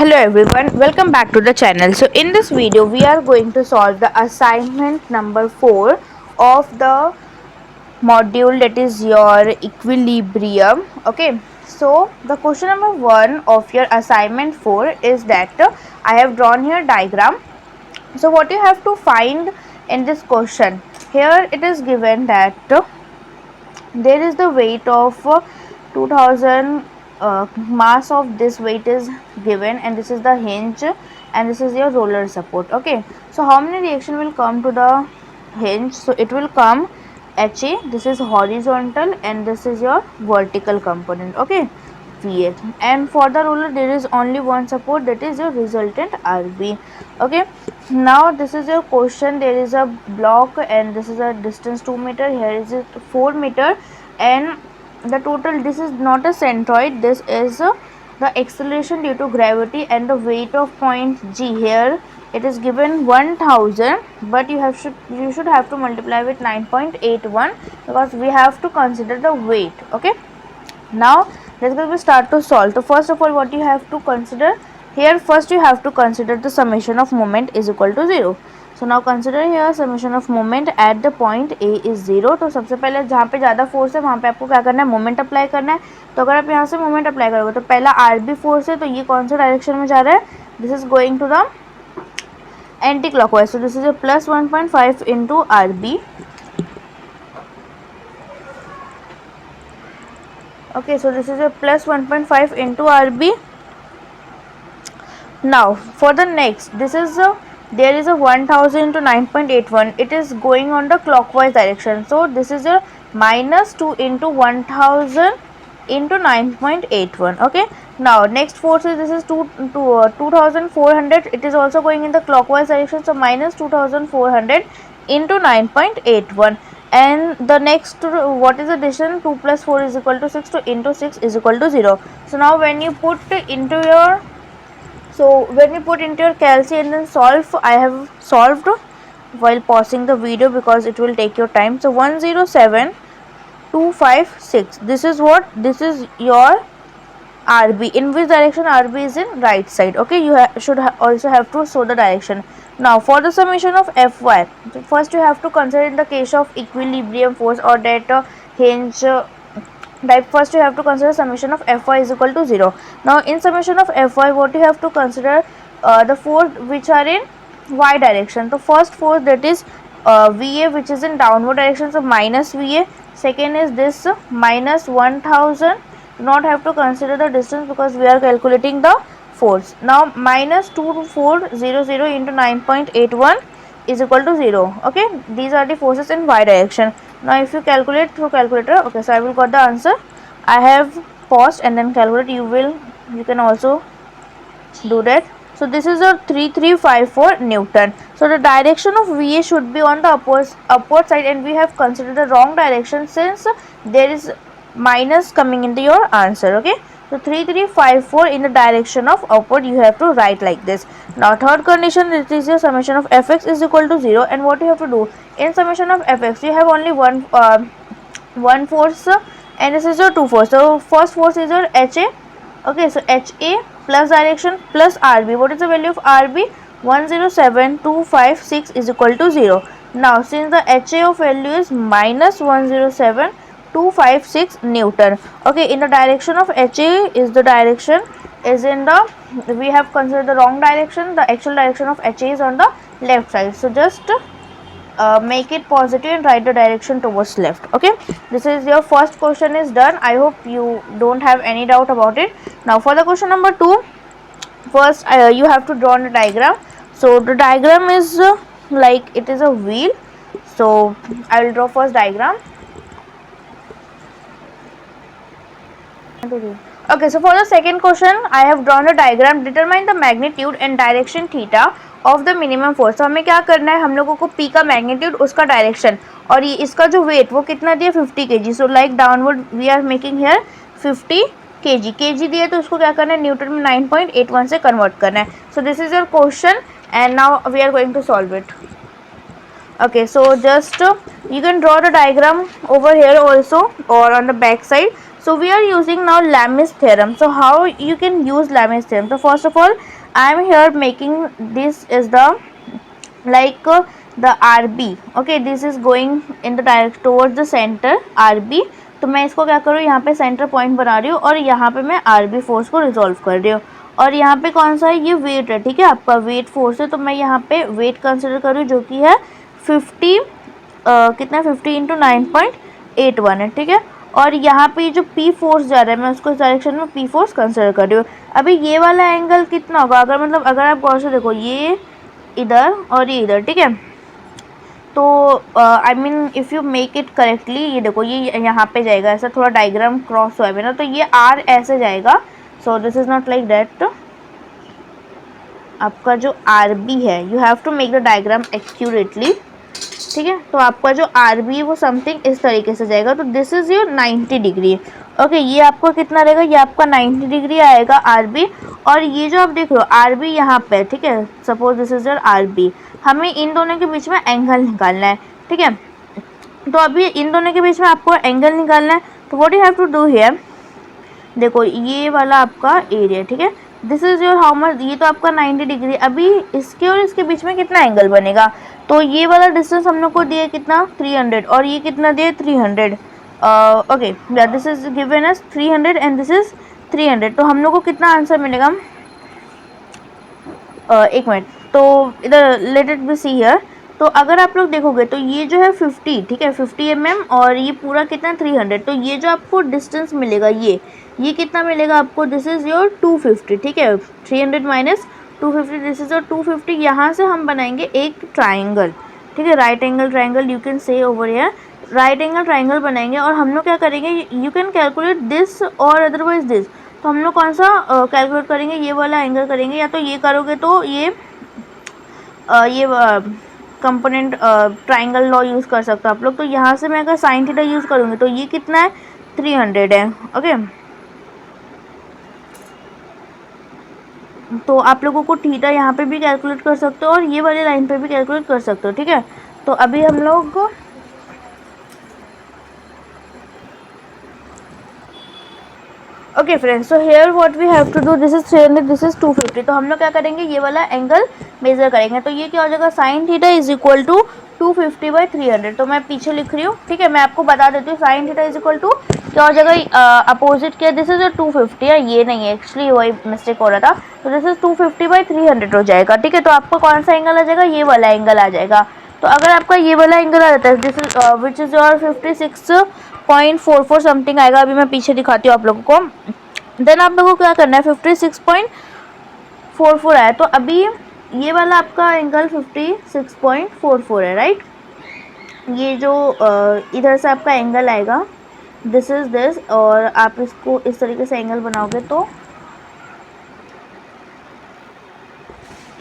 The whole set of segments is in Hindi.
Hello everyone, welcome back to the channel. So in this video we are going to solve the assignment number 4 of the module, that is your equilibrium. Okay, so the question number 1 of your assignment 4 is that I have drawn here diagram. So what you have to find in this question, here it is given that there is the weight of 2000, mass of this weight is given, and this is the hinge and this is your roller support. Okay, so how many reaction will come to the hinge? So it will come HA, this is horizontal, and this is your vertical component. Okay, VA, and for the roller there is only one support, that is your resultant RB. Okay, now this is your question. There is a block and this is a distance 2 meter, here is it 4 meter, and the total, this is not a centroid, this is the acceleration due to gravity, and the weight of point G, here it is given 1000, but you should have to multiply with 9.81 because we have to consider the weight. Okay, now let's go start to solve. So first of all, what you have to consider here, first you have to consider the summation of moment is equal to 0. So now consider here summation of moment at the point A is 0. तो सबसे पहले जहाँ पे ज़्यादा फोर्स है वहाँ पे आपको क्या करना है, मोमेंट अप्लाई करना है. तो अगर आप यहाँ से मोमेंट अप्लाई करोगे तो पहला आर बी फोर्स है, तो ये कौन सा डायरेक्शन में जा रहा है, this is going to the anti clockwise. So this is a plus 1.5 into R B. Okay, so this is a plus 1.5 into RB. Now for the next, this is there is a 1000 into 9.81, it is going on the clockwise direction, so this is a minus 2 into 1000 into 9.81. Okay, now next force is, this is 2400, it is also going in the clockwise direction, so minus 2400 into 9.81. and the next, what is the addition, 2 plus 4 is equal to 6, to into 6 is equal to 0. So now when you put into your, so when you put into your calci and then solve, I have solved while pausing the video because it will take your time. So 107,256, this is what, this is your RB, in which direction RB is in right side. Okay, you should also have to show the direction. Now for the summation of Fy, so first you have to consider in the case of equilibrium force or that hinge type, first you have to consider summation of Fy is equal to 0. Now in summation of Fy, what you have to consider, the force which are in y direction. The first force, that is Va, which is in downward direction, so minus Va. Second is this minus 1000, do not have to consider the distance because we are calculating the force. Now minus 2400 into 9.81 is equal to 0. Okay, these are the forces in y direction. Now if you calculate through calculator, okay, so I will got the answer. I have paused and then calculate, you can also do that. So this is a 3354 Newton. So the direction of Va should be on the upward side, and we have considered the wrong direction since there is minus coming into your answer. Okay, so 3354 in the direction of upward, you have to write like this. Now third condition, this is your summation of Fx is equal to 0, and what you have to do in summation of Fx, you have only one force and this is your two force. So first force is your HA. Okay, so HA plus direction plus RB. What is the value of RB? 107,256 is equal to 0. Now since the HA of value is minus 107,256 Newton. Okay, in the direction of HA is the direction is in the, we have considered the wrong direction, the actual direction of HA is on the left side. So just make it positive and write the direction towards left. Okay, this is your first question is done. I hope you don't have any doubt about it. Now for the question number 2, first you have to draw the diagram. So the diagram is like it is a wheel. So I will draw first diagram. Okay, so for the second question, I have drawn a diagram. Determine the magnitude and direction theta of the minimum force. तो हमें क्या करना है, हम लोगों को P का मैग्नीट्यूड, उसका डायरेक्शन, और ये इसका जो वेट वो कितना दिया 50 kg. So like downward we are making here 50 kg. kg दिया तो उसको क्या करना है, न्यूटन में 9.81 से कन्वर्ट करना है. So this is your question and now we are going to solve it. Okay, so just you can draw the diagram over here also or on the back side. So we are using now Lami's theorem. So how you can use Lami's theorem? So first of all, I am here making this is the like the RB. Okay, this is going in the direct towards the center RB. तो मैं इसको क्या करूँ, यहाँ पे सेंटर पॉइंट बना रही हूँ और यहाँ पे मैं RB फोर्स को रिजॉल्व कर रही हूँ। और यहाँ पे कौन सा है, ये वेट है, ठीक है, आपका वेट फोर्स है। तो मैं यहाँ पे वेट कंसिडर करूँ जो कि है 50 कितना 50 इंटू 9.81 है, ठीक है। और यहाँ पे जो पी फोर्स जा रहा है मैं उसको इस डायरेक्शन में पी फोर्स कंसिडर कर रही हूँ। अभी ये वाला एंगल कितना होगा, अगर मतलब अगर आप गौर से देखो, ये इधर और ये इधर, ठीक है। तो I mean if you make it correctly, ये देखो ये यहाँ पे जाएगा, ऐसा थोड़ा डायग्राम क्रॉस हुआ है ना, तो ये आर ऐसे जाएगा। So this is not like that. आपका जो आर बी है, you have to make the diagram accurately, ठीक है। तो आपका जो आर बी है वो समथिंग इस तरीके से जाएगा। तो this is your 90 degree. Okay, ये आपका कितना रहेगा, ये आपका 90 डिग्री आएगा आर बी। और ये जो आप देख रहे हो आर बी यहाँ पे, ठीक है, suppose this is your R B. हमें इन दोनों के बीच में एंगल निकालना है, ठीक है। तो अभी इन दोनों के बीच में आपको एंगल निकालना है। तो what you have to do here, देखो ये वाला आपका एरिया, ठीक है, this is your how much, ये तो आपका 90 डिग्री। अभी इसके और इसके बीच में कितना एंगल बनेगा, तो ये वाला डिस्टेंस हम लोग को दिया कितना 300 और ये कितना दिया 300। Okay, this is given as 300 and this is 300। तो हम लोग को कितना आंसर मिलेगा, एक मिनट, तो इधर let it be C here. तो अगर आप लोग देखोगे तो ये जो है 50, ठीक है, 50 mm और ये पूरा कितना 300। तो ये जो आपको डिस्टेंस मिलेगा ये कितना मिलेगा आपको, दिस इज़ योर 250, ठीक है, 300 माइनस 250, दिस इज़ योर 250। यहाँ से हम बनाएंगे एक ट्राइंगल, ठीक है, right angle triangle you can say over here, right angle triangle बनाएंगे। और हम लोग क्या करेंगे, यू कैन कैलकुलेट दिस और अदरवाइज दिस। तो हम लोग कौन सा कैलकुलेट करेंगे, ये वाला एंगल करेंगे, या तो ये करोगे तो ये कंपोनेंट ट्राइंगल लॉ यूज़ कर सकते हो आप लोग। तो यहाँ से मैं अगर साइन थीटा यूज़ करूँगी तो ये कितना है 300 है। ओके, तो आप लोगों को थीटा यहाँ पे भी कैलकुलेट कर सकते हो और ये वाली लाइन पे भी कैलकुलेट कर सकते हो, ठीक है। तो अभी हम लोग okay friends, so here what we have to do, this is 300, this is 250। तो हम लोग क्या करेंगे, ये वाला एंगल मेजर करेंगे। तो ये क्या हो जाएगा, sine theta is equal to 250/300। तो मैं पीछे लिख रही हूँ, ठीक है, मैं आपको बता देती हूँ, sine theta is equal to क्या हो जाएगा, अपोजिट क्या, दिस इज 250 है, ये नहीं है, एक्चुअली वही मिस्टेक हो रहा था। तो दिस इज 250/300 हो जाएगा, ठीक है। तो आपको कौन सा एंगल आ जाएगा, ये वाला एंगल आ जाएगा। तो अगर आपका ये वाला एंगल आ जाता है, this is which is your 56.44 something आएगा। अभी मैं पीछे दिखाती हूँ आप लोगों को। देन आप लोगों को क्या करना है, 56.44 आया। तो अभी ये वाला आपका एंगल 56.44 है, राइट। ये जो इधर से आपका एंगल आएगा, दिस इज दिस, और आप इसको इस तरीके से एंगल बनाओगे तो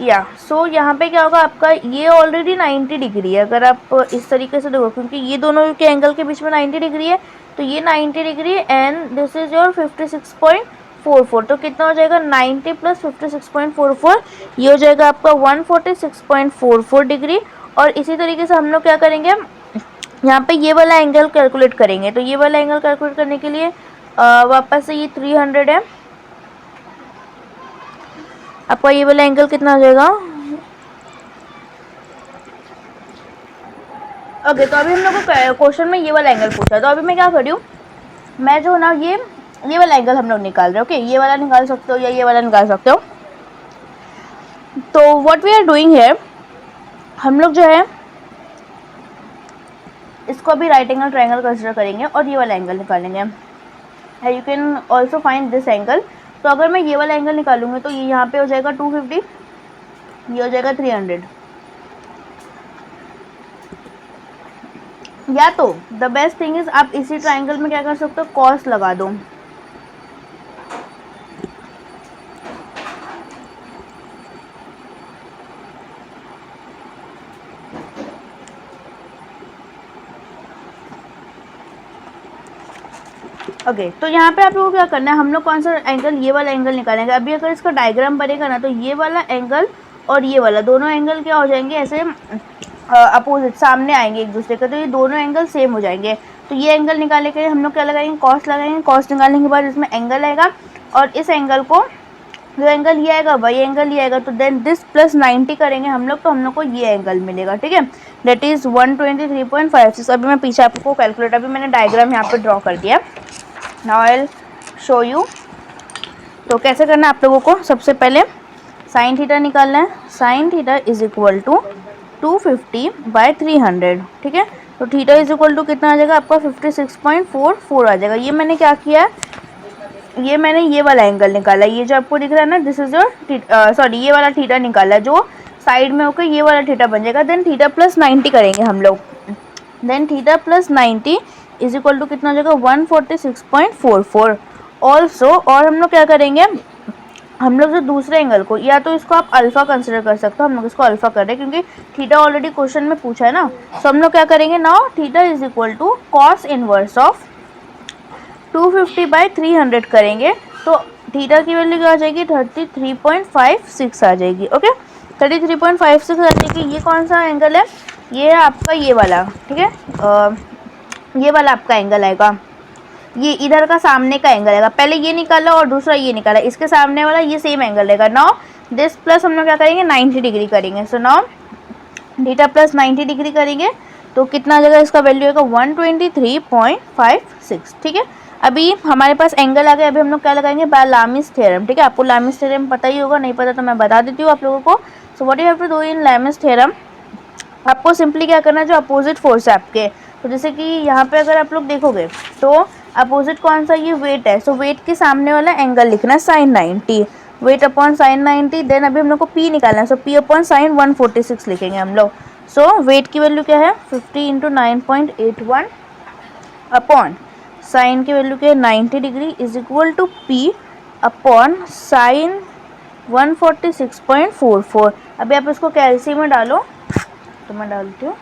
या सो यहाँ पे क्या होगा आपका, ये ऑलरेडी 90 डिग्री है। अगर आप इस तरीके से देखो, क्योंकि ये दोनों के एंगल के बीच में 90 डिग्री है, तो ये 90 degree and this is your 56.44। तो कितना हो जाएगा, 90 प्लस 56.44, ये हो जाएगा आपका 146.44 डिग्री। और इसी तरीके से हम लोग क्या करेंगे, यहाँ पे ये वाला एंगल कैलकुलेट करेंगे। तो ये वाला एंगल कैलकुलेट करने के लिए वापस से ये 300 है, आपका ये वाला एंगल कितना हो जाएगा। ओके, तो अभी हम लोग को क्वेश्चन में ये वाला एंगल पूछा है। तो अभी मैं क्या कर रही हूँ, मैं जो ना ये वाला एंगल हम लोग निकाल रहे हैं। ओके, ये वाला निकाल सकते हो या ये वाला निकाल सकते हो। तो what we are doing here, हम लोग जो है इसको अभी राइट एंगल ट्राइंगल कंसिडर करेंगे और ये वाला एंगल निकालेंगे। You can also find this angle. तो अगर मैं ये वाला एंगल निकालूंगी तो ये यहाँ पे हो जाएगा 250, ये हो जाएगा 300। या तो द बेस्ट थिंग इज आप इसी ट्राइंगल में क्या कर सकते हो, कॉस लगा दो। ओके, तो यहाँ पे आप लोगों को क्या करना है, हम लोग कौन सा एंगल, ये वाला एंगल निकालेंगे। अभी अगर इसका डायग्राम बनेगा ना, तो ये वाला एंगल और ये वाला दोनों एंगल क्या हो जाएंगे, ऐसे अपोजिट सामने आएंगे एक दूसरे के। तो ये दोनों एंगल सेम हो जाएंगे। तो ये एंगल निकालने के लिए हम लोग क्या लगाएंगे, कॉस लगाएंगे। कॉस निकालने के बाद इसमें एंगल आएगा और इस एंगल को, जो एंगल ये आएगा वही एंगल ये आएगा, तो देन दिस प्लस 90 करेंगे हम लोग, तो हम लोग को ये एंगल मिलेगा, ठीक है, दैट इज 123.56। अभी मैं पीछे आपको कैलकुलेट, अभी मैंने डायग्राम यहाँ पे ड्रॉ कर दिया। Now I will show you. तो कैसे करना है आप लोगों को, सबसे पहले साइन थीटा निकालना है। Sine theta is equal to 250/300, ठीक है। तो थीटा इज इक्वल टू कितना आ जाएगा आपका 56.44 आ जाएगा। ये मैंने क्या किया है, ये मैंने ये वाला एंगल निकाला है, ये जो आपको दिख रहा है ना, दिस इज योर सॉरी, ये वाला थीटा निकाला है जो साइड में होकर ये वाला थीटा बन जाएगा। देन थीटा प्लस 90 करेंगे हम लोग। Then theta plus 90 is equal to कितना हो जाएगा 146.44 ऑल्सो। और हम लोग क्या करेंगे, हम लोग जो दूसरे एंगल को, या तो इसको आप अल्फा कंसिडर कर सकते हो, हम लोग इसको अल्फा कर रहे हैं क्योंकि थीटा ऑलरेडी क्वेश्चन में पूछा है ना। सो हम लोग क्या करेंगे, now theta is equal to cos inverse of 250/300 करेंगे, तो थीटा की वैल्यू क्या आ जाएगी 33.56 आ जाएगी। ओके, 33.56 आ जाएगी। ये कौन सा एंगल है, ये है आपका ये वाला, ठीक है, ये वाला आपका एंगल आएगा, ये इधर का सामने का एंगल आएगा। पहले ये निकाला और दूसरा ये निकाला, इसके सामने वाला ये सेम एंगल रहेगा। नाउ दिस प्लस हम लोग क्या करेंगे 90 डिग्री करेंगे। So now theta plus 90 degree करेंगे तो कितना आ जाएगा, इसका वैल्यू आएगा 123.56, ठीक है। अभी हमारे पास एंगल आ गया, अभी हम लोग क्या लगाएंगे, लामिस थ्योरम, ठीक है। आपको लामिस थ्योरम पता ही होगा, नहीं पता तो मैं बता देती हूँ आप लोगों को। So what you have to do in Lami's theorem, आपको सिंपली क्या करना है, जो अपोजिट फोर्स है आपके, तो जैसे कि यहाँ पे अगर आप लोग देखोगे तो अपोजिट कौन सा, ये वेट है। सो वेट के सामने वाला एंगल लिखना है sin 90, weight upon sin 90। Then अभी हम लोग को P निकालना है, सो P अपॉन sin 146 लिखेंगे हम लोग। सो वेट की वैल्यू क्या है 50 × 9.81 अपॉन साइन की वैल्यू क्या है 90 degree is equal to P upon sin 146.44। अभी आप इसको कैलसी में डालो, तो मैं डालती हूँ।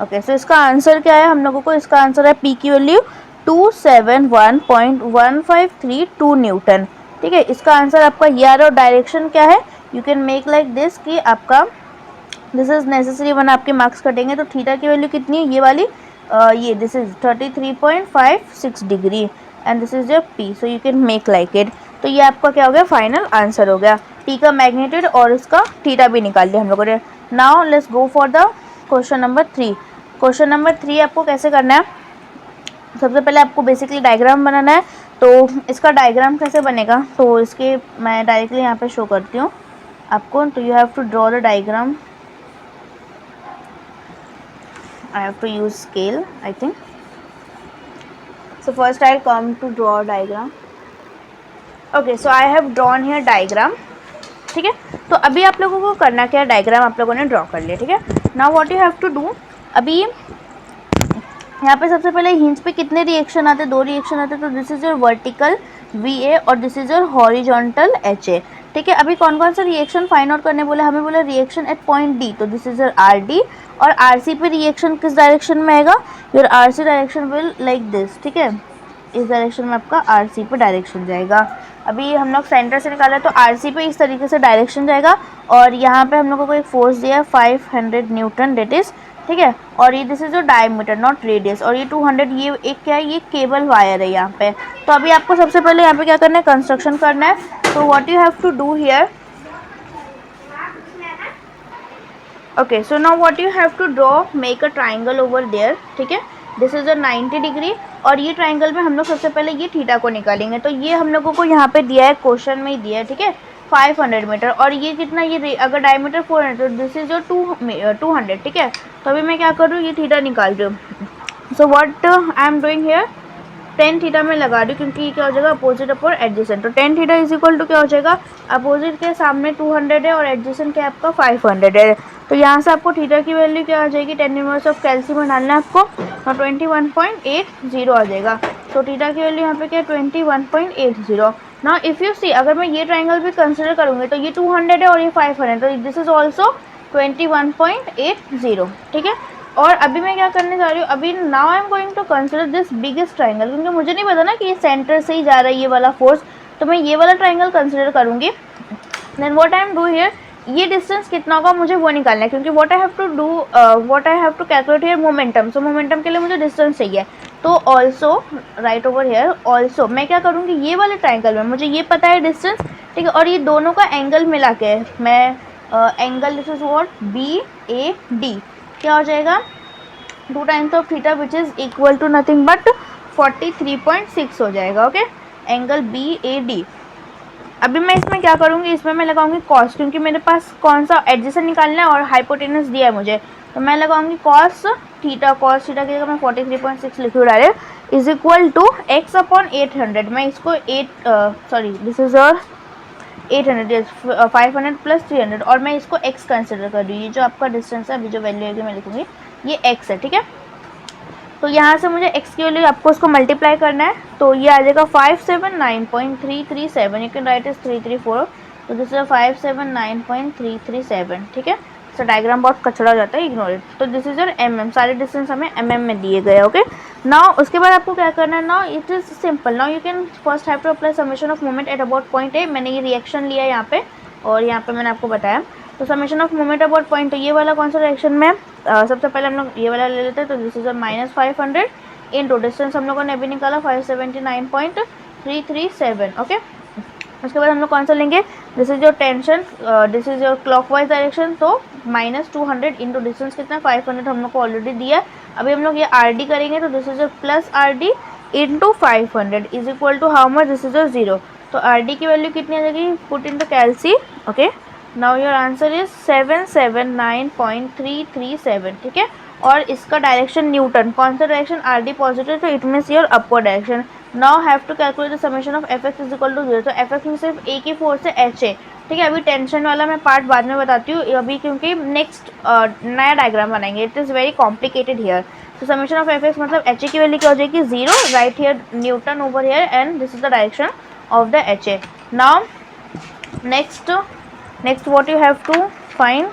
ओके, सो इसका आंसर क्या है हम लोगों को, इसका आंसर है P की वैल्यू 271.1532 न्यूटन, ठीक है। इसका आंसर आपका ये आ रहा है। और डायरेक्शन क्या है, you can make like this कि आपका दिस इज नेसेसरी वन, आपके मार्क्स कटेंगे। तो थीटा की वैल्यू कितनी है, ये वाली, ये this is 33.56 degree and this is your P, so you can make like it. तो ये आपका क्या हो गया, फाइनल आंसर हो गया। P का मैग्नीट्यूड और इसका थीटा भी निकाल दिया हम लोगों ने। Now let's go for the question number 3। Question number 3 आपको कैसे करना है, सबसे पहले आपको बेसिकली डायग्राम बनाना है। तो इसका डायग्राम कैसे बनेगा, तो इसके मैं डायरेक्टली यहाँ पे शो करती हूँ आपको। तो you have to draw the diagram, I have to use scale I think. So first I'll come to draw a diagram. Okay, so I have drawn here diagram, ठीक है। तो अभी आप लोगों को करना क्या है, डायग्राम आप लोगों ने ड्रॉ कर लिया, ठीक है। Now what you have to do, अभी यहाँ पे सबसे पहले हिंज पे कितने रिएक्शन आते हैं, 2 रिएक्शन आते हैं। तो this is your vertical VA और this is your horizontal HA, ठीक है। अभी कौन कौन सा रिएक्शन फाइंड आउट करने बोला, हमें बोला रिएक्शन एट पॉइंट D, तो दिस इज योर RD। और RC पे रिएक्शन किस डायरेक्शन में आएगा, your RC direction will like this, ठीक है। इस डायरेक्शन में आपका RC पे डायरेक्शन जाएगा। अभी हम लोग सेंटर से निकाला तो RC पे इस तरीके से डायरेक्शन जाएगा। और यहाँ पे हम लोगों को एक फोर्स दिया है 500 न्यूटन, डेट इज, ठीक है। और ये this is your diameter not radius, और ये 200, ये एक क्या है, ये केबल वायर है यहाँ पे। तो अभी आपको सबसे पहले यहाँ पे क्या करना है, कंस्ट्रक्शन करना है। तो what you have to do here, okay, so now what you have to draw, make a triangle over there, ठीक है। दिस इज अ 90 डिग्री, और ये ट्राइंगल में हम लोग सबसे पहले ये थीटा को निकालेंगे। तो ये हम लोगों को यहाँ पे दिया है, क्वेश्चन में ही दिया है, ठीक है, 500 मीटर। और ये कितना, ये अगर डायमीटर 400, तो दिस इज योर 200, ठीक है। तो अभी मैं क्या कर रही हूँ, ये थीटा निकाल रही हूँ। So what I am doing here, tan theta में लगा रही हूँ क्योंकि ये क्या हो जाएगा, अपोजिट अपॉन एडजेसेंट। तो tan theta is equal to क्या हो जाएगा, अपोजिट के सामने 200 है और एडजेसेंट के आपका 500 है। तो यहाँ से आपको थीटा की वैल्यू क्या आ जाएगी, 10 इनवर्स ऑफ कैल्सी में डालना है आपको, और 21.80 आ जाएगा। तो थीटा की वैल्यू यहाँ पे क्या है 21.80। ना इफ़ यू सी, अगर मैं ये ट्राइंगल भी कंसिडर करूँगी तो ये 200 है और ये 500, तो दिस इज ऑल्सो 21.80, ठीक है। और अभी मैं क्या करने जा रही हूँ, अभी now I am going to consider this biggest triangle, क्योंकि मुझे नहीं पता ना कि ये सेंटर से ही जा रहा है ये वाला फोर्स, तो मैं ये वाला ट्राइंगल कंसिडर करूँगी। Then what I am do here, ये डिस्टेंस कितना होगा मुझे वो निकालना है, क्योंकि what I have to do, what I have to calculate here momentum. So momentum के लिए मुझे डिस्टेंस चाहिए। तो also right over here also मैं क्या करूँगी, ये वाले ट्राइंगल में मुझे ये पता है डिस्टेंस, ठीक है, और ये दोनों का एंगल मिला के मैं angle this is what B A D क्या हो जाएगा 2 times of theta which is equal to nothing but 43.6 हो जाएगा। Okay, angle B A D. अभी मैं इसमें क्या करूँगी, इसमें मैं लगाऊंगी कॉस, क्योंकि मेरे पास कौन सा एडजेसेंट निकालना है और हाइपोटेनस दिया है मुझे, तो मैं लगाऊंगी कॉस थीटा की जगह मैं 43.6 लिख रही direct is equal to X upon 800। मैं इसको 8 दिस इज और 800 500 प्लस 300 और मैं इसको x कंसिडर कर रही हूँ। ये जो आपका डिस्टेंस है, अभी जो वैल्यू है मैं लिखूंगी ये x है, ठीक है। तो यहाँ से मुझे x के लिए आपको उसको मल्टीप्लाई करना है, तो ये आ जाएगा 579.337, यू कैन राइट इज 334, तो दिस इज 579.337, ठीक है। तो डायग्राम बहुत कचड़ा हो जाता है, इग्नोर इट। तो दिस इज योर mm, सारे डिस्टेंस हमें mm में दिए गए। ओके, नाउ उसके बाद आपको क्या करना है, now it is simple, now you can first have to apply summation of moment at about point A. मैंने ये रिएक्शन लिया यहाँ पे और यहाँ पे मैंने आपको बताया, तो summation of moment about point, तो ये वाला कौन सा डायरेक्शन में सबसे पहले हम लोग ये वाला ले लेते हैं, तो दिस इज -500 इंटू डिस्टेंस हम लोगों ने अभी निकाला 579.337। ओके, उसके बाद हम लोग कौन सा लेंगे, this is your tension, this is your clockwise direction, तो -200 इंटू डिस्टेंस कितना 500 हम लोग को ऑलरेडी दिया है। अभी हम लोग ये आर डी करेंगे, तो this is your plus R D into 500 is equal to how much, this is your 0। तो आर डी की वैल्यू कितनी आ जाएगी, put in to calcy. Okay, now your answer is 779.337, ठीक है। और इसका डायरेक्शन न्यूटन, कौन सा डायरेक्शन, आर डी पॉजिटिव, तो it means your upward direction. Now have to calculate the summation of F X is equal to 0, तो एफ एक्स में सिर्फ एक ही फोर्स है एच ए, ठीक है। अभी टेंशन वाला मैं पार्ट बाद में बताती हूँ, अभी क्योंकि नेक्स्ट नया डायग्राम बनाएंगे, it is very complicated here. तो समेशन ऑफ एफ एक्स मतलब एच ए की वैल्यू क्या हो जाएगी 0, right here Newton over here and this is the direction of the H A. Now next what you have to find,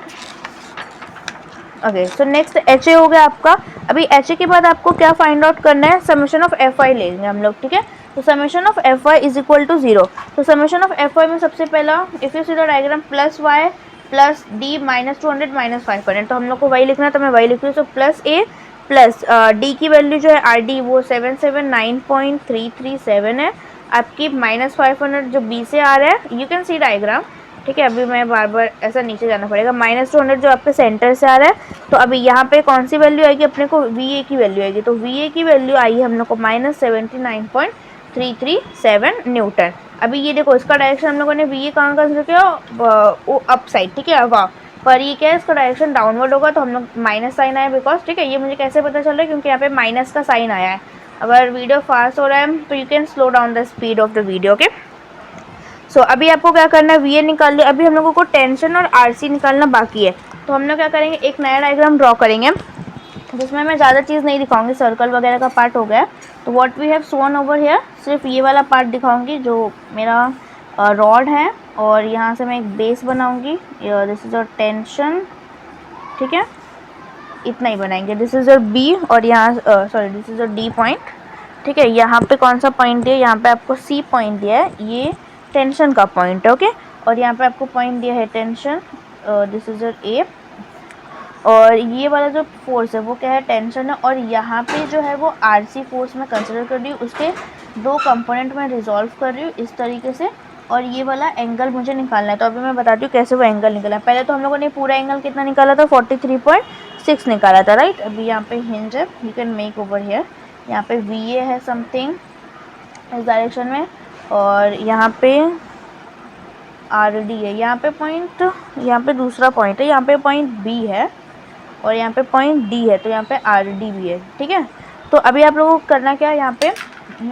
okay, so next H A हो गया आपका। अभी एच ए के बाद आपको क्या फाइंड आउट करना है, समेशन ऑफ एफ आई लेंगे हम लोग, ठीक है। तो summation of F Y is equal to 0। तो समेशन ऑफ एफ वाई में सबसे पहला if you see the diagram plus Y plus D -200 -500, तो हम लोग को वही लिखना है, तो मैं वही लिख रही हूँ। तो प्लस ए प्लस डी की वैल्यू जो है आर डी वो 779.337 है, आपकी -500 जो बी से आ रहा है, यू कैन सी डायग्राम, ठीक है। अभी मैं बार बार ऐसा नीचे जाना पड़ेगा, -200 जो आपके सेंटर से आ रहा है, तो अभी यहाँ पे कौन सी वैल्यू आएगी अपने को, वी ए की वैल्यू आएगी, तो वी ए की वैल्यू आई है हम लोग को -79.337 न्यूटन। अभी ये देखो इसका डायरेक्शन हम लोगों ने वी ए कहाँ कंसिडर किया, वो अप साइड, ठीक है, वाह, पर ये क्या है, इसका डायरेक्शन डाउनवर्ड होगा, तो हम लोग माइनस साइन आया बिकॉज, ठीक है। ये मुझे कैसे पता चल रहा है, क्योंकि यहाँ पे माइनस का साइन आया है। अगर वीडियो फास्ट हो रहा है तो you can slow down the speed of the video, okay. So अभी आपको क्या करना है, वी ए निकाल लिया, अभी हम लोगों को टेंशन और आर सी निकालना बाकी है। तो हम लोग क्या करेंगे, एक नया डायग्राम ड्रॉ करेंगे जिसमें मैं ज़्यादा चीज़ नहीं दिखाऊंगी, सर्कल वगैरह का पार्ट हो गया। तो what we have shown over here, सिर्फ ये वाला पार्ट दिखाऊंगी जो मेरा रॉड है, और यहाँ से मैं एक बेस बनाऊंगी, दिस इज योर टेंशन, ठीक है, इतना ही बनाएंगे। दिस इज योर बी और यहाँ this is your D point, ठीक है। यहाँ पे कौन सा पॉइंट दिया, यहाँ पे आपको सी पॉइंट दिया है, ये टेंशन का पॉइंट है, ओके। और यहाँ पे आपको पॉइंट दिया है टेंशन, दिस इज योर ए, और ये वाला जो फोर्स है वो क्या है, टेंशन है, और यहाँ पे जो है वो आर सी फोर्स में कंसिडर कर रही हूँ, उसके 2 कंपोनेंट में रिजॉल्व कर रही हूँ इस तरीके से, और ये वाला एंगल मुझे निकालना है। तो अभी मैं बताती हूँ कैसे वो एंगल निकला है। पहले तो हम लोगों ने पूरा एंगल कितना निकाला था, 43.6 निकाला था, राइट। अभी यहाँ पे हिंज है, you can make over here, यहाँ पे वी ए है समथिंग इस डायरेक्शन में, और यहाँ पे आर डी है, यहाँ पे पॉइंट, यहाँ पे दूसरा पॉइंट है, यहाँ पे पॉइंट बी है, और यहाँ पे पॉइंट डी है, तो यहाँ पे आर डी भी है, ठीक है। तो अभी आप लोगों को करना क्या है, यहाँ पे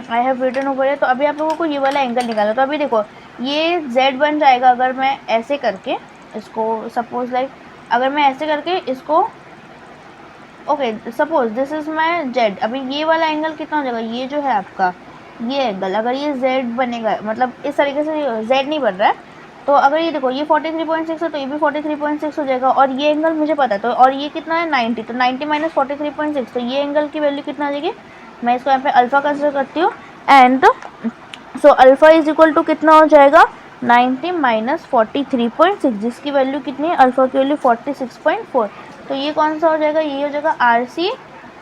आई हैव रिटन ओवर है, तो अभी आप लोगों को ये वाला एंगल निकालना। तो अभी देखो ये z बन जाएगा अगर मैं ऐसे करके इसको, सपोज लाइक अगर मैं ऐसे करके इसको, okay, suppose this is my z, अभी ये वाला एंगल कितना हो जाएगा, ये जो है आपका ये एंगल, अगर ये z बनेगा, मतलब इस तरीके से z नहीं बन रहा है, तो अगर ये देखो ये 43.6 है, तो ये भी 43.6 हो जाएगा, और ये एंगल मुझे पता है, तो और ये कितना है 90, तो 90 माइनस 43.6, तो ये एंगल की वैल्यू कितना आ जाएगी, मैं इसको यहाँ पे अल्फा कंसिडर करती हूँ, and so alpha is equal to कितना हो जाएगा 90 माइनस 43.6, जिसकी वैल्यू कितनी है, अल्फा की वैल्यू 46.4, तो ये कौन सा हो जाएगा, ये हो जाएगा आर सी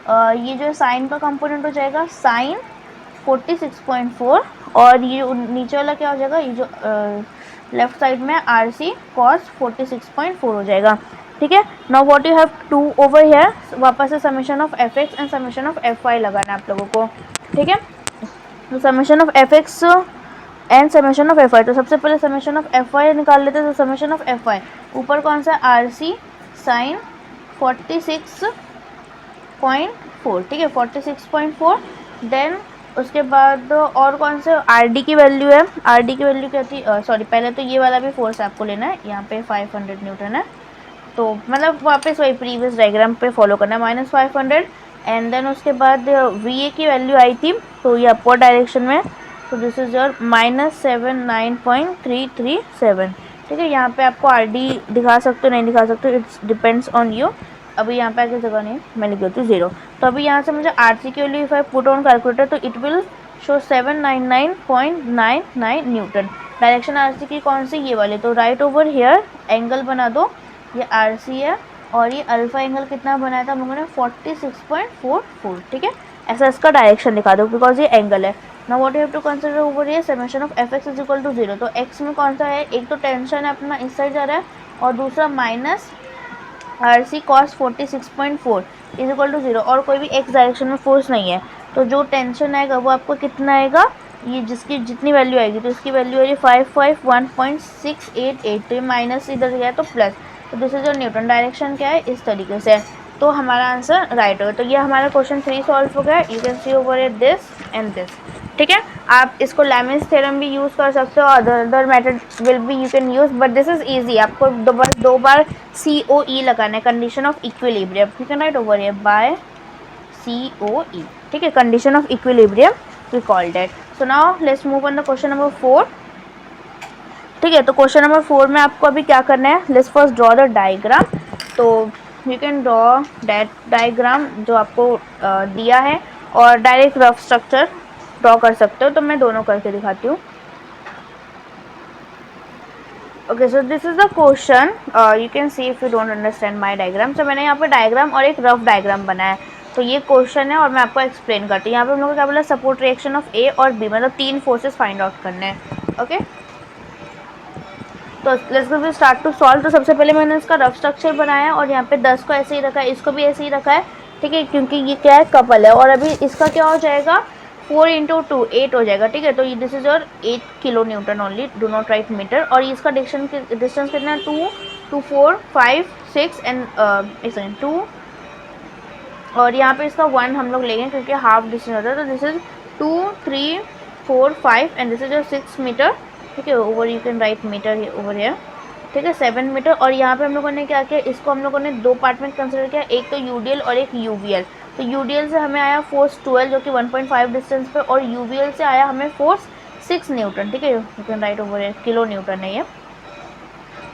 ये जो साइन का कंपोनेंट हो जाएगा साइन 46.4 और ये नीचे वाला क्या हो जाएगा, ये जो लेफ्ट साइड में आर सी कॉस 46.4 हो जाएगा। ठीक है, now what you have to over here, वापस से summation of F X and summation of F Y लगाना है आप लोगों को। ठीक है, तो summation of F X and summation of F Y, तो सबसे पहले समेशन ऑफ एफ वाई निकाल लेते हैं। तो समेशन ऑफ एफ वाई ऊपर कौन सा आर सी साइन 46.4, ठीक है 46.4। देन उसके बाद और कौन से आर डी की वैल्यू है, आर डी की वैल्यू क्या थी, सॉरी पहले तो ये वाला भी फोर्स आपको लेना है, यहाँ पे 500 न्यूटन है, तो मतलब वापस वही प्रीवियस डायग्राम पे फॉलो करना है, -500। एंड देन उसके बाद वी ए की वैल्यू आई थी, तो ये अपवर्ड डायरेक्शन में, तो दिस इज योर -79.337। ठीक है, यहाँ पे आपको आर डी दिखा सकते हो नहीं दिखा सकते हो, इट्स डिपेंड्स ऑन यू। अभी यहाँ पे आगे जगह नहीं है, मैं लिख देती हूँ 0। तो अभी यहाँ से मुझे आर सी की value if I put on calculator तो it will show 799.99 newton. Direction R C की कौन सी, ये वाली, तो राइट ओवर हियर एंगल बना दो, ये आर सी है और ये अल्फा एंगल कितना बनाया था हम लोगों ने 46.44। ठीक है, ऐसा इसका डायरेक्शन दिखा दो बिकॉज ये एंगल है। Now what you have to consider over here, summation of F X is equal to 0। तो एक्स में कौन सा है, एक तो टेंशन है अपना इस साइड जा रहा है और दूसरा minus R C cos 46.4 is equal to 0, और कोई भी एक्स डायरेक्शन में फोर्स नहीं है, तो जो टेंशन आएगा वो आपको कितना आएगा, ये जिसकी जितनी वैल्यू आएगी, तो इसकी वैल्यू है 551.688, तो ये माइनस इधर गया तो प्लस, तो this is your Newton. Direction क्या है, इस तरीके से, तो हमारा आंसर राइट होगा। तो ये हमारा क्वेश्चन 3 सॉल्व हो गया। You can see over this and this. ठीक है, आप इसको लैमिन्स थ्योरम भी यूज़ कर सकते हो, other method will be you can use, but this is easy. आपको दो बार COE लगाना है, condition of equilibrium. You can write over here by COE। ठीक है, condition of equilibrium we called it. So now let's move on the question number 4। ठीक है, तो क्वेश्चन नंबर 4 में आपको अभी क्या करना है, let's first draw the diagram. तो you can draw that diagram जो आपको दिया है, और डायरेक्ट रफ स्ट्रक्चर ड्रॉ कर सकते हो, तो मैं दोनों करके दिखाती हूँ। Okay, so this is the question, you can see if you don't understand my diagram. तो मैंने यहाँ पे डायग्राम और एक रफ डायग्राम बनाया है, तो ये क्वेश्चन है और मैं आपको एक्सप्लेन करती हूँ। यहाँ पे हम लोग को क्या बोला, सपोर्ट रिएक्शन ऑफ ए और बी, मतलब 3 फोर्सेस फाइंड आउट करने हैं। ओके, तो let's go start to solve. तो सबसे पहले मैंने इसका रफ स्ट्रक्चर बनाया और यहाँ पे 10 को ऐसे ही रखा है, इसको भी ऐसे ही रखा है। ठीक है, क्योंकि ये क्या है, कपल है, और अभी इसका क्या हो जाएगा, 4 × 2 8 हो जाएगा। ठीक है, तो ये this is your 8 kilo newton only, do not write metre. और इसका डिस्टेंस कितना है, 2 2 4 5 6 एंड 2, और यहाँ पे इसका 1 हम लोग लेंगे क्योंकि हाफ डिस्टेंस होता है। तो this is 2 3 4 5 and this is your 6 metre. ठीक है, over you can write metre over here. ठीक है, 7 मीटर। और यहाँ पे हम लोगों ने क्या किया, इसको हम लोगों ने 2 पार्ट में कंसिडर किया, एक तो यूडीएल और एक यूवीएल। तो यूडीएल से हमें आया फोर्स 12 जो कि 1.5 डिस्टेंस पे, और यूवीएल से आया हमें फोर्स 6 न्यूटन। ठीक है, you can write over here, kilo Newton है ये,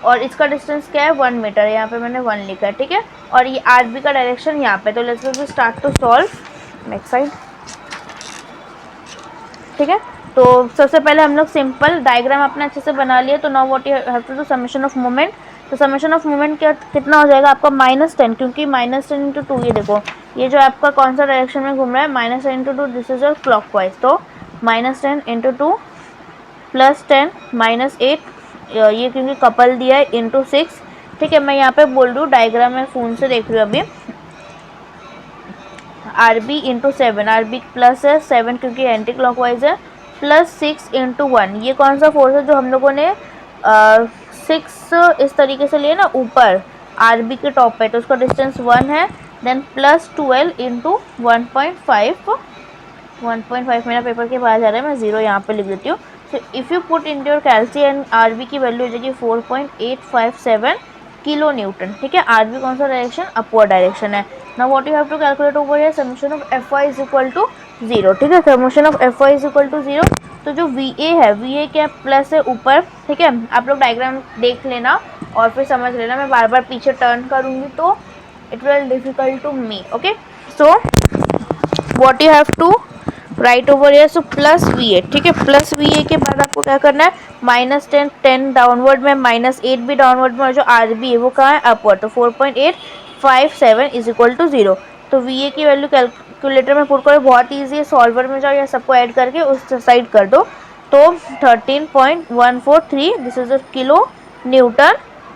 और इसका डिस्टेंस क्या है, 1 मीटर है, यहाँ पे मैंने 1 लिखा है। ठीक है, और ये आरबी का डायरेक्शन यहाँ पे। तो let's go start to solve next side. ठीक है, तो सबसे पहले हम लोग सिंपल डायग्राम अपने अच्छे से बना लिए। तो now what you have to do, summation of moment. तो समेशन ऑफ मोमेंट कितना हो जाएगा आपका, -10, क्योंकि -10 × 2, ये देखो ये जो आपका कौन सा डायरेक्शन में घूम रहा है, -10 × 2, दिस इज योर क्लॉकवाइज। तो -10 × 2 +10 -8, ये क्योंकि कपल दिया है, ×6। ठीक है, मैं यहाँ पे बोल रही हूँ, डायग्राम में फ़ोन से देख रही हूँ अभी, RB × 7, RB प्लस है 7 क्योंकि एंटी क्लॉकवाइज है, +6 × 1, ये कौन सा फोर्स है जो हम लोगों ने 6 इस तरीके से लिए ना ऊपर RB के टॉप पे, तो उसका डिस्टेंस 1 है। देन +12 × 1.5 मेरा पेपर के पास जा रहा है, मैं 0 यहाँ पे लिख देती हूँ। So if you put in your calci and RB की वैल्यू हो जाएगी 4.857 किलो न्यूटन। ठीक है, RB कौन सा डायरेक्शन, अपवर्ड डायरेक्शन है। Now what you have to calculate over here, summation of Fy is equal to 0। ठीक है, summation of Fy is equal to 0। तो जो VA है, VA क्या प्लस है ऊपर। ठीक है, आप लोग डायग्राम देख लेना और फिर समझ लेना, मैं बार बार पीछे टर्न करूँगी तो it will difficult to me. Okay, so what you have to write over here, so +VA। ठीक है, +VA के बाद आपको क्या करना है, -10 10 डाउनवर्ड में, -8 भी डाउनवर्ड में, और जो RB है वो कहाँ है, अपवर्ड। तो 4.857 इज इक्वल टू 0। तो वी ए की वैल्यू कैलकुलेटर में पुट करो, बहुत ईजी है, सॉल्वर में जाओ या सबको ऐड करके उस साइड कर दो। तो 13.143 this is a kilo newton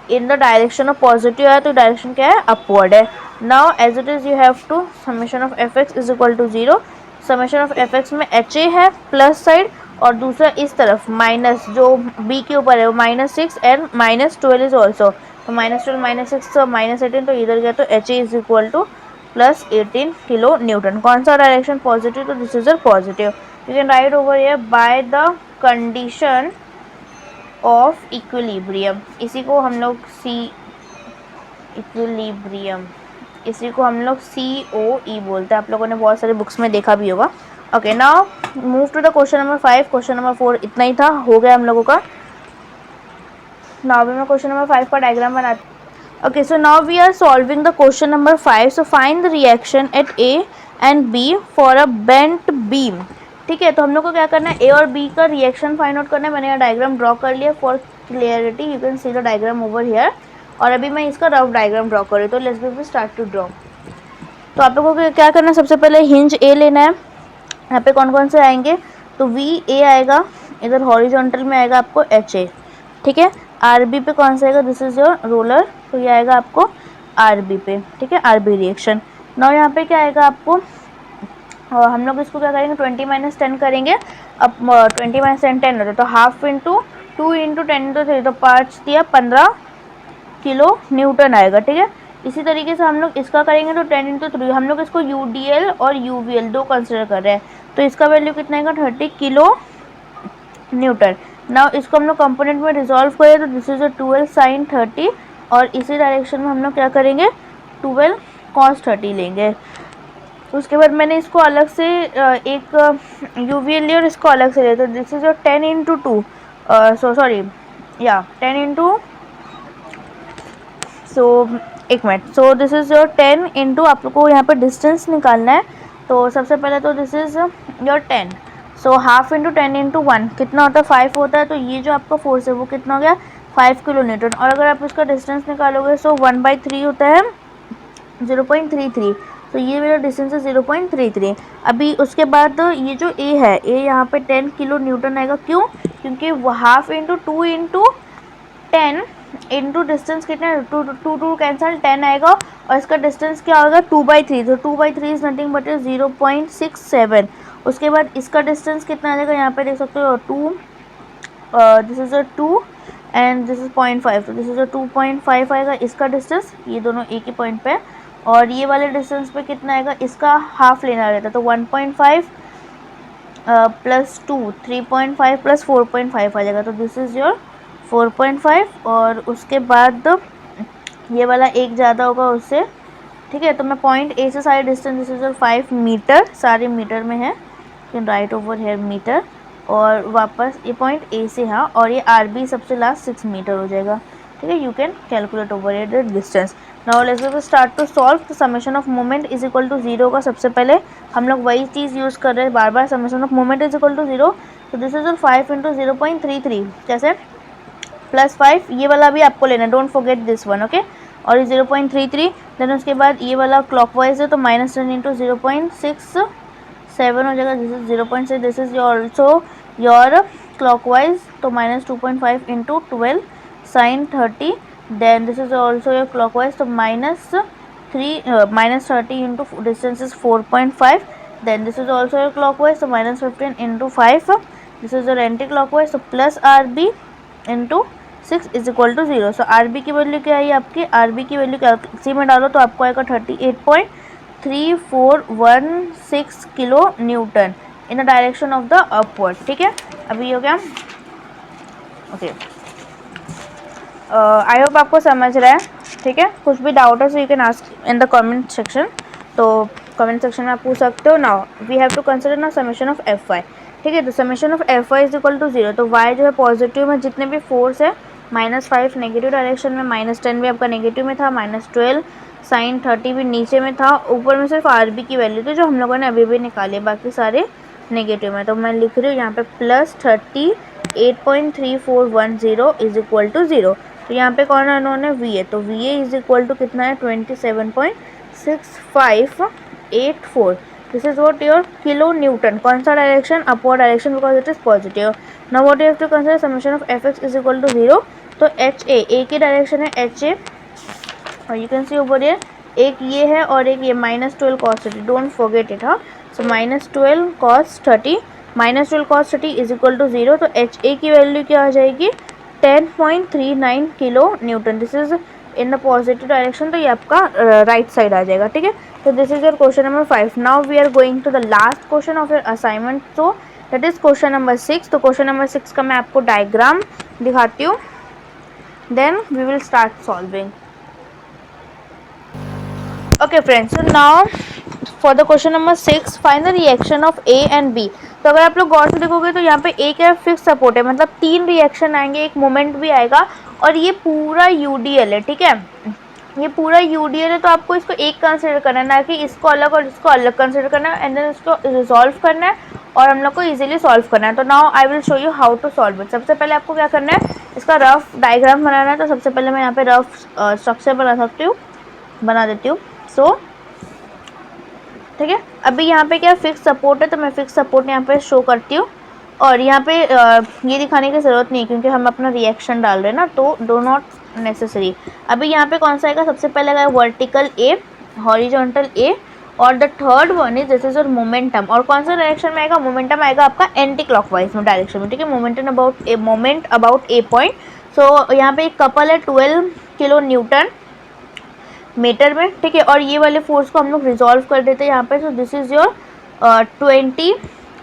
in the direction of positive है, तो डायरेक्शन क्या है, अपवर्ड है। Now as it is you have to summation of F X is equal to 0। Summation of F X में एच ए है प्लस साइड, और दूसरा इस तरफ माइनस जो बी के ऊपर है वो -6 एंड -12 इज ऑल्सो, तो -12 -6 -18, तो इधर गया तो H A is equal to +18 kilo newton. कौन सा डायरेक्शन, पॉजिटिव, तो this is a positive. You can write over here by the condition of equilibrium, इसी को हम लोग सी इक्विलिब्रियम, इसी को हम लोग COE बोलते हैं, आप लोगों ने बहुत सारे बुक्स में देखा भी होगा। Okay, now move to the question number 5। Question number 4 इतना ही था, हो गया हम लोगों का। नाउ भी मैं क्वेश्चन नंबर 5 का डायग्राम बनाती हूँ। Okay, so now we are solving the question number 5. So find the reaction at A and B for a bent beam. ठीक है, तो हम लोग को क्या करना है, ए और बी का रिएक्शन फाइंड आउट करना है। मैंने यहाँ डायग्राम ड्रॉ कर लिया for clarity, you can see the diagram over here. और अभी मैं इसका रफ डायग्राम ड्रॉ कर रही हूँ, तो let's be start to draw. तो आप लोगों को क्या करना है, सबसे पहले हिंज ए लेना है। यहाँ पे कौन कौन से आएंगे, तो वी ए आएगा, इधर हॉरिजॉन्टल में आएगा आपको एच ए, ठीक है। आर बी पे कौन सा आएगा, दिस इज योर रोलर, तो ये आएगा आपको आर बी पे, ठीक है, आर बी रिएक्शन। नाउ यहाँ पे क्या आएगा आपको, हम लोग इसको क्या करेंगे, 20 - 10 करेंगे। अब 20 - 10 10 होता है, तो हाफ इंटू 2 इंटू 10 इंटू 3, तो 5 दिया 15 किलो न्यूटन आएगा, ठीक है। इसी तरीके से हम लोग इसका करेंगे, तो 10 इंटू 3, हम लोग इसको UDL और UVL दो कंसिडर कर रहे हैं, तो इसका वैल्यू कितना आएगा, 30 किलो न्यूटन। नाउ इसको हम लोग कंपोनेंट में रिजॉल्व करें, तो दिस इज अ 12 sin 30, और इसी डायरेक्शन में हम लोग क्या करेंगे, 12 cos 30 लेंगे। उसके बाद मैंने इसको अलग से एक UVL लिया और इसको अलग से लिया, तो this is your 10 into 2, so sorry या 10 इंटू, सो एक minute, so this is your 10 into, आप लोग को यहाँ पर डिस्टेंस निकालना है। तो सबसे पहले तो this is your 10, so half into 10 into 1 कितना होता है, 5 होता है। तो ये जो आपका फोर्स है वो कितना हो गया, 5 किलो न्यूटन। और अगर आप इसका डिस्टेंस निकालोगे, सो 1/3 होता है 0.33, तो ये मेरा डिस्टेंस है 0.33। अभी उसके बाद ये जो ए है, ए यहाँ पे 10 किलो न्यूटन आएगा, क्यों, क्योंकि half into 2 into 10 into distance कितना है, 2 कैंसल 10 आएगा, और इसका डिस्टेंस क्या होगा, 2/3, तो 2/3 इज नथिंग बट 0.67। उसके बाद इसका डिस्टेंस कितना आ जाएगा, यहाँ पे देख सकते हो 2, this is a 2 and this is 0.5, तो दिस इज अ 2.5 आएगा इसका डिस्टेंस, ये दोनों एक ही पॉइंट पे। और ये वाले डिस्टेंस पे कितना आएगा, इसका हाफ लेना रहता है, तो 1.5 प्लस 2 3.5 प्लस 4.5 आ जाएगा, तो दिस इज योर 4.5। और उसके बाद ये वाला एक ज़्यादा होगा उससे, ठीक है। तो मैं पॉइंट ए से सारी distance, this is your 5 metre, सारे मीटर में है, can write over here metre, और वापस ये पॉइंट ए से, हाँ, और ये आर बी सबसे लास्ट 6 मीटर हो जाएगा, ठीक है। You can calculate over here the distance. Now let's start to solve. The summation of moment is equal to 0 का सबसे पहले हम लोग वही चीज़ यूज़ कर रहे हैं बार बार, summation of moment is equal to 0, तो दिस इज 5 इंटू 0.33, कैसे, +5, ये वाला भी आपको लेना है, don't forget this one, okay. और ये 0.33, देन उसके बाद ये वाला क्लॉकवाइज है, तो -10 इंटू 0.67 हो जाएगा, this is 0.6, this is also your clockwise, तो -2.5 into 12 sin 30, then this is also your clockwise, तो -30 into distance is 4.5, then this is also your clockwise, so -15 into 5, this is your anti clockwise, so plus RB into 6 is equal to 0। So RB की वैल्यू क्या है आपकी, RB की वैल्यू क्या, इसी में डालो तो आपको आएगा 38.3416 kilo newton in the direction of the upward, ठीक है। अभी हो गया, ओके, आई होप आपको समझ रहा है, ठीक है। कुछ भी डाउट है so you can ask in the comment section, तो कमेंट सेक्शन में आप पूछ सकते हो। Now we have to consider ना समेशन ऑफ एफ वाई, ठीक है। तो summation of F Y is equal to 0, तो वाई जो है पॉजिटिव में जितने भी फोर्स है, -5 नेगेटिव डायरेक्शन में, -10 भी आपका नेगेटिव में था, -12 sin 30 भी नीचे में था, ऊपर में सिर्फ आर बी की वैल्यू थी जो हम लोगों ने अभी भी निकाली है, बाकी सारे नेगेटिव में। तो मैं लिख रही हूँ यहाँ पे +38.3410 इज इक्वल टू 0। तो यहाँ पे कौन है, उन्होंने वी ए, तो V A is equal to कितना है, 27.6 0.6584. This is what your kilonewton. कौन सा direction? Upward direction, because it is positive. Now what you have to consider summation of F X is equal to 0. तो एच ए की डायरेक्शन है एच ए, और you can see over here एक ये है और एक ये -12 cos 30. Don't forget it. हाँ, so -12 cos 30 -12 cos 30 is equal to 0. तो एच ए की वैल्यू क्या आ जाएगी? 10.39 kilo Newton. This is in the positive direction, तो ये आपका राइट साइड आ जाएगा. ठीक है, तो this is your question number 5. Now we are going to the last question of your assignment, so that is question number 6. तो क्वेश्चन नंबर 6 का मैं आपको डायग्राम दिखाती हूँ, then we will start solving. Okay friends, so now for the question number 6, find the reaction of A and B. तो अगर आप लोग गौर से देखोगे तो यहाँ पे A क्या फिक्स सपोर्ट है, मतलब 3 रिएक्शन आएंगे, एक मोमेंट भी आएगा, और ये पूरा UDL है. ठीक है, ये पूरा UDL है, तो आपको इसको एक कंसिडर करना है, ना कि इसको अलग और इसको अलग कंसिडर करना है, एंड देन इसको रिजॉल्व करना है और हम लोग को इजीली सॉल्व करना है. तो now I will show you how to solve it. सबसे पहले आपको क्या करना है, इसका रफ डायग्राम बनाना है. तो सबसे पहले मैं यहाँ पे रफ स्ट्रक्चर बना देती हूँ. सो ठीक है, अभी यहाँ पे क्या फिक्स सपोर्ट है, तो मैं फिक्स सपोर्ट यहाँ पे शो करती हूँ, और यहाँ पे ये दिखाने की ज़रूरत नहीं, क्योंकि हम अपना रिएक्शन डाल रहे हैं ना, तो डो नॉट नेसेसरी. अभी यहाँ पे कौन सा आएगा? सबसे पहले आएगा वर्टिकल ए, हॉरिजॉन्टल ए, और the third one is this is your momentum. और कौन सा डायरेक्शन में आएगा? मोमेंटम आएगा आपका एंटी क्लॉकवाइज में डायरेक्शन में. ठीक है, मोमेंट अबाउट ए पॉइंट. सो यहाँ पे एक कपल है 12 किलो न्यूटन मीटर में. ठीक है, और ये वाले फोर्स को हम लोग रिजॉल्व कर देते हैं यहाँ पे. So this is your 20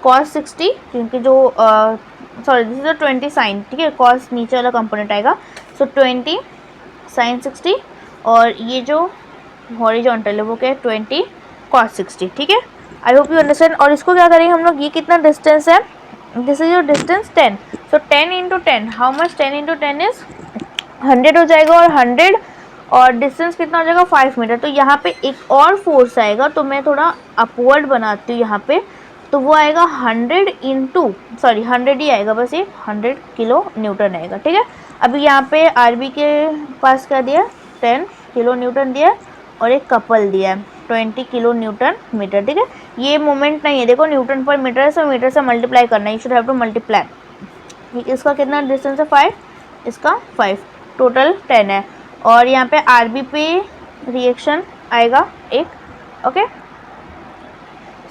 cos 60, क्योंकि जो sorry this is your 20 sine. ठीक है, cos नीचे वाला कंपोनेंट आएगा. सो 20 sin 60, और ये जो हॉरिजॉन्टल है वो क्या है? 20 cos 60. ठीक है, आई होप यू अंडरस्टैंड. और इसको क्या करेंगे हम लोग? ये कितना डिस्टेंस है? This is your distance 10. So 10 into 10, how much? 10 into 10 is 100 हो जाएगा, और 100 और डिस्टेंस कितना हो जाएगा? 5 मीटर. तो यहाँ पे एक और फोर्स आएगा, तो मैं थोड़ा अपवर्ड बनाती हूँ यहाँ पे. तो वो आएगा 100 इंटू 100 ही आएगा, बस ये 100 किलो न्यूटन आएगा. ठीक है, अभी यहाँ पे आरबी के पास क्या दिया? 10 किलो न्यूटन दिया, और एक कपल दिया है 20 किलो न्यूटन मीटर. ठीक है, ये मोमेंट नहीं है, देखो न्यूटन पर मीटर है, सो मीटर से मल्टीप्लाई करना है. You should have to multiply. इसका कितना डिस्टेंस है? 5, इसका 5, टोटल 10 है. और यहाँ पे आरबी पे रिएक्शन आएगा एक. ओके,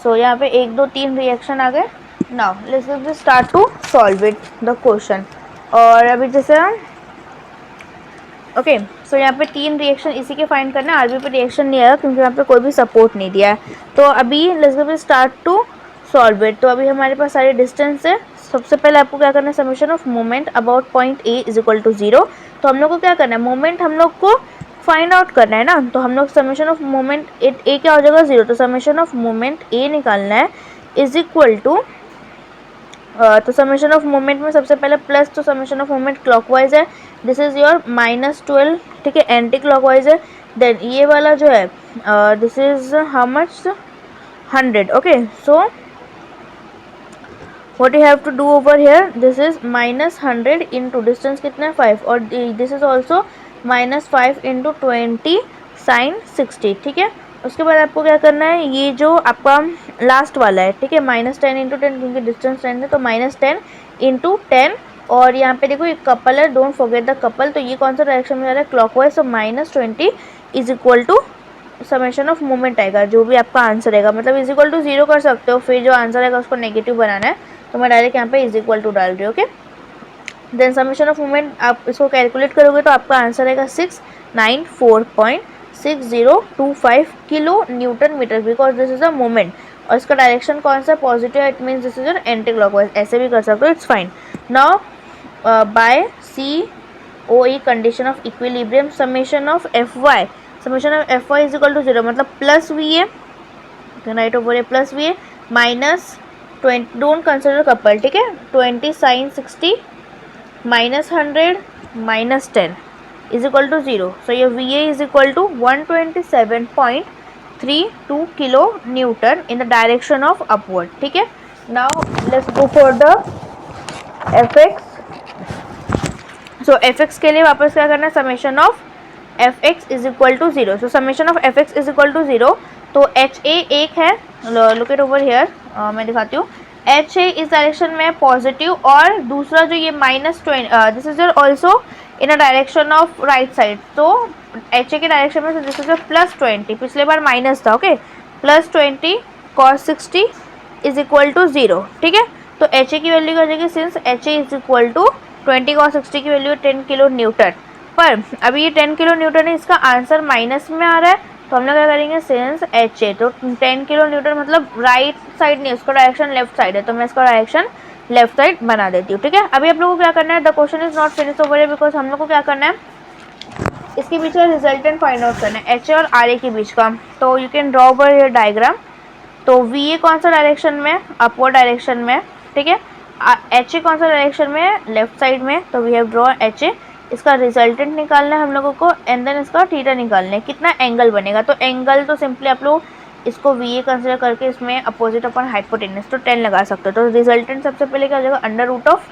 सो यहाँ पे 1 2 3 रिएक्शन आ गए. Now let's start to solve it the question. और अभी जैसे ओके, सो यहाँ पे 3 रिएक्शन इसी के फाइंड करना है. आरबी पे रिएक्शन नहीं आएगा, क्योंकि यहाँ पे कोई भी सपोर्ट नहीं दिया है. तो अभी let's start to solve it. तो अभी हमारे पास सारे डिस्टेंस है. सबसे पहले आपको क्या करना है? Summation of moment about point A is equal to 0. तो हम लोग को क्या करना है? मोमेंट हम लोग को फाइंड आउट करना है ना. तो हम लोग समेशन ऑफ मोमेंट ए क्या हो जाएगा? 0. तो समेशन ऑफ मोमेंट ए निकालना है इज इक्वल टू, तो समेशन ऑफ मोमेंट में सबसे पहले प्लस, तो समेशन ऑफ मोमेंट क्लॉकवाइज है, दिस इज योर -12. ठीक है, एंटी क्लॉकवाइज है. देन ये वाला जो है this is how much? 100. Okay, so what you have to do over here, this is -100 into distance कितना है? 5, और this is also -5 into 20 sin 60. ठीक है, उसके बाद आपको क्या करना है? ये जो आपका लास्ट वाला है, ठीक है, -10 into 10, क्योंकि डिस्टेंस 10 है, तो -10 into 10. और यहाँ पे देखो ये कपल है, डोंट फॉरगेट द कपल. तो ये कौन सा डायरेक्शन में जा रहा है? क्लॉकवाइज. तो -20 is equal to summation of moment आएगा, जो भी आपका आंसर आएगा. मतलब इज इक्वल टू 0 कर सकते हो, फिर जो आंसर आएगा उसको नेगेटिव बनाना है. तो मैं डायरेक्ट यहाँ पे इज इक्वल टू डाल रही हूँ. Okay, then summation of moment आप इसको कैलकुलेट करोगे तो आपका आंसर आएगा 694.6025 kilo newton metre, because this is a moment. और इसका डायरेक्शन कौन सा? Positive. It means this is an anti clockwise. ऐसे भी कर सकते हो, it's fine. Now by COE condition of equilibrium, summation of FY is equal to 0, मतलब plus VA, write over plus VA minus 20, don't consider couple. ठीक है, 20 sin 60 -100 -10 is equal to 0. So ये VA is equal to 127.32 kilo newton in the direction of upward. ठीक है, now let's go for the FX. So FX के लिए वापस क्या करना है? Summation of F X is equal to 0. So summation of F X is equal to 0. तो एच ए एक है, लुक इट ओवर हियर, मैं दिखाती हूँ. एच ए इस डायरेक्शन में पॉजिटिव, और दूसरा जो ये -20 this is also in a direction of right side. तो एच ए के डायरेक्शन में दिस इज +20, पिछले बार माइनस था. Okay, +20 cos 60 is equal to 0. ठीक है, तो एच ए की वैल्यू क्या जाएगी, since H A is equal to 20 cos 60 की वैल्यू 10 किलो न्यूटन. पर अभी ये 10 किलो न्यूटन है, इसका आंसर माइनस में आ रहा है, तो हम लोग क्या करेंगे, सिंस एच ए, तो 10 किलो न्यूटन मतलब राइट साइड नहीं, उसका डायरेक्शन लेफ्ट साइड है, तो मैं इसका डायरेक्शन लेफ्ट साइड बना देती हूँ. ठीक है, अभी आप लोगों को क्या करना है, the question is not finish over है, बिकॉज हम लोग को क्या करना है, इसके बीच का रिजल्टेंट फाइंड आउट करना है, एच ए और आर ए के बीच का. तो you can draw over your diagram. तो वी ए कौन सा डायरेक्शन में, अपवर्ड डायरेक्शन में. ठीक है, एच ए कौन सा डायरेक्शन में, लेफ्ट साइड में. तो we have draw H A. इसका रिजल्टेंट निकालना है हम लोगों को, एंड देन इसका थीटा निकालना है, कितना एंगल बनेगा. तो एंगल तो सिंपली आप लोग इसको वी ए कंसिडर करके इसमें अपोजिट अपन हाइपोटेनस तो 10 लगा सकते हो. तो रिजल्टेंट सबसे पहले क्या हो जाएगा, अंडर रूट ऑफ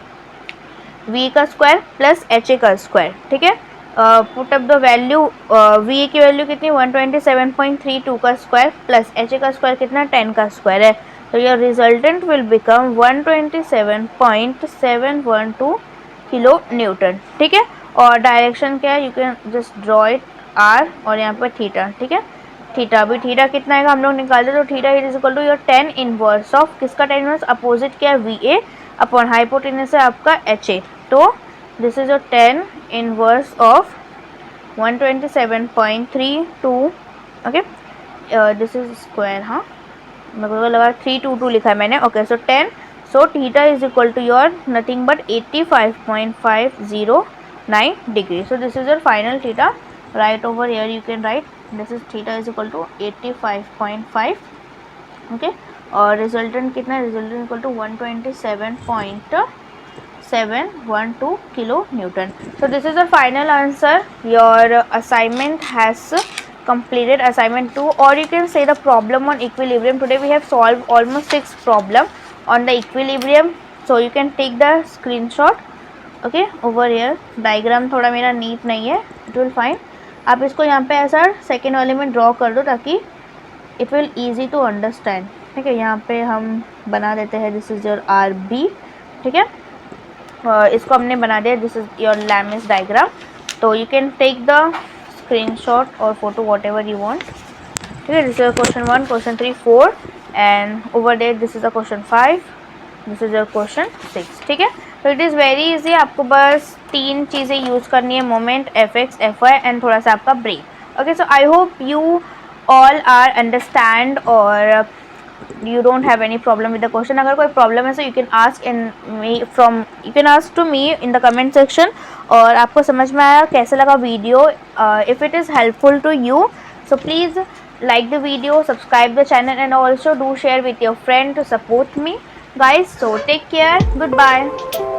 वी का स्क्वायर प्लस एच ए का स्क्वायर. ठीक है, put up the value, V A की वैल्यू कितनी 127.32 का स्क्वायर प्लस एच ए का स्क्वायर कितना 10 का स्क्वायर है. तो your resultant will become 127.712 kilo newton. ठीक है, और डायरेक्शन क्या है, you can just draw it R, और यहाँ पर थीटा. ठीक है, थीटा, अभी थीटा कितना आएगा हम लोग निकाल दे. तो theta is equal to your 10 inverse of, किसका 10 इनवर्स, अपोजिट क्या है वी ए अपॉन हाइपोटेनस है आपका एच ए. तो this is your 10 inverse of 127.32. Okay, this is square, हाँ मेरे को लगा 322 लिखा है मैंने. Okay, so 10, so theta is equal to your nothing but 85.509 degree. So this is your final theta. Right over here you can write this is theta is equal to 85.5. Okay, और रिजल्टेंट कितना है, resultant equal to 127.712 kilo newton. So this is the final answer. Your assignment has completed, assignment 2, or you can say the problem on equilibrium. Today we have solved almost 6 problem on the equilibrium. So you can take the screenshot. Okay, over here diagram थोड़ा मेरा neat नहीं है, it will fine. आप इसको यहाँ पे ऐसा सेकेंड वाले में ड्रॉ कर दो ताकि it will easy to understand. ठीक है, यहाँ पे हम बना देते हैं, this is your R B. ठीक है, इसको हमने बना दिया, this is your Lami's diagram. तो you can take the screenshot और photo whatever you want. ठीक है, this is question 1, question 3, 4, and over there this is the question 5, this is your question 6. ठीक है, तो इट इज़ वेरी इजी. आपको बस 3 चीज़ें यूज़ करनी है, moment, F X, F Y, and थोड़ा सा आपका break. Okay, so I hope you all are understand or you don't have any problem with the question. अगर कोई problem है so you can ask you can ask to me in the comment section. और आपको समझ में आया कैसे लगा video, if it is helpful to you so please like the video, subscribe the channel, and also do share with your friend to support me guys. So take care, goodbye.